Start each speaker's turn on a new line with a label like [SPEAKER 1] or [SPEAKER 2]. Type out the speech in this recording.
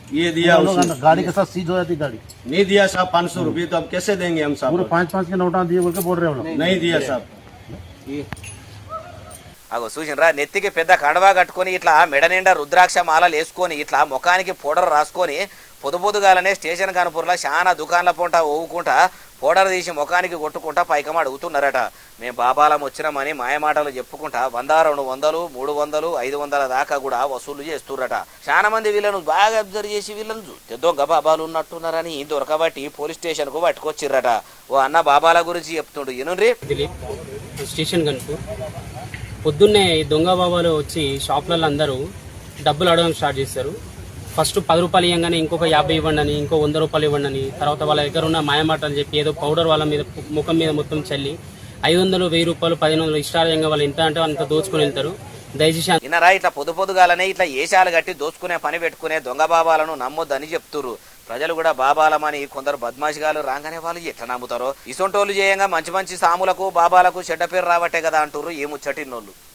[SPEAKER 1] ये दिया उसने।
[SPEAKER 2] गाड़ी के साथ सीज हो जाती गाड़ी।
[SPEAKER 1] नहीं दिया साहब 500 रुपये, तो अब कैसे देंगे हम साहब?
[SPEAKER 2] पूरे 5-5 के नोटा दिए बोल के बोल रहे हो लोग।
[SPEAKER 1] नहीं दिया साहब।
[SPEAKER 3] అగో చూసినరా నెత్తికి పెద్ద కండవా కట్టుకొని ఇట్లా మెడ నిండా రుద్రాక్ష మాలలు వేసుకొని ఇట్లా ముఖానికి పౌడర్ రాసుకొని పొద్దుగాలనే స్టేషన్ కనుపూర్లో చాలా దుకాణాల పొంట ఊవుకుంటా పౌడర్ తీసి ముఖానికి కొట్టుకుంటా పైకమ అడుగుతున్నారట. మేము బాబాలం వచ్చినామని మాయమాటలు చెప్పుకుంటా 100, 200, 300, 500 దాకా కూడా వసూలు చేస్తుర్రట. చాలా మంది వీళ్ళను బాగా అబ్జర్వ్ చేసి వీళ్ళను చూస్తే దొంగ బాబాలు ఉన్నట్టున్నారని దొరకబట్టి పోలీస్ స్టేషన్ కు పట్టుకొచ్చిర్రట. ఓ అన్న బాబాల గురించి చెప్తుండు ఈయనుండ్రి.
[SPEAKER 4] స్టేషన్ కనుపు పొద్దున్నే దొంగ బాబాలు వచ్చి షాపులలో అందరూ డబ్బులు అడగడం స్టార్ట్ చేస్తారు. ఫస్ట్ 10 రూపాయలు ఇవ్వగానే ఇంకొక 50 ఇవ్వండి అని, ఇంకో 100 రూపాయలు ఇవ్వండి అని, తర్వాత వాళ్ళ దగ్గర ఉన్న మాయమాటలు చెప్పి ఏదో పౌడర్ వాళ్ళ మీద ముఖం మీద మొత్తం చల్లి 500, 1000 రూపాయలు, 1500 ఇష్టాలయంగా వాళ్ళు ఎంత అంటే అంత దోచుకుని వెళ్తారు. దయచేసి
[SPEAKER 3] ఇన్నరా ఇట్లా పొద్దుగాలనే ఇట్లా ఏషాలు కట్టి దోచుకునే పని పెట్టుకునే దొంగ బాబాలను నమ్మొద్దని చెప్తురు. ప్రజలు కూడా బాబాలమని కొందరు బద్మాషిగాలు రాగానే వాళ్ళు ఎట్లా నమ్ముతారో. ఇసొంటోళ్ళు చేయంగా మంచి మంచి సాములకు బాబాలకు చెడ్డ పేరు రావట్టే కదా అంటుర్రు ఈ ముచ్చటిన్నోళ్ళు.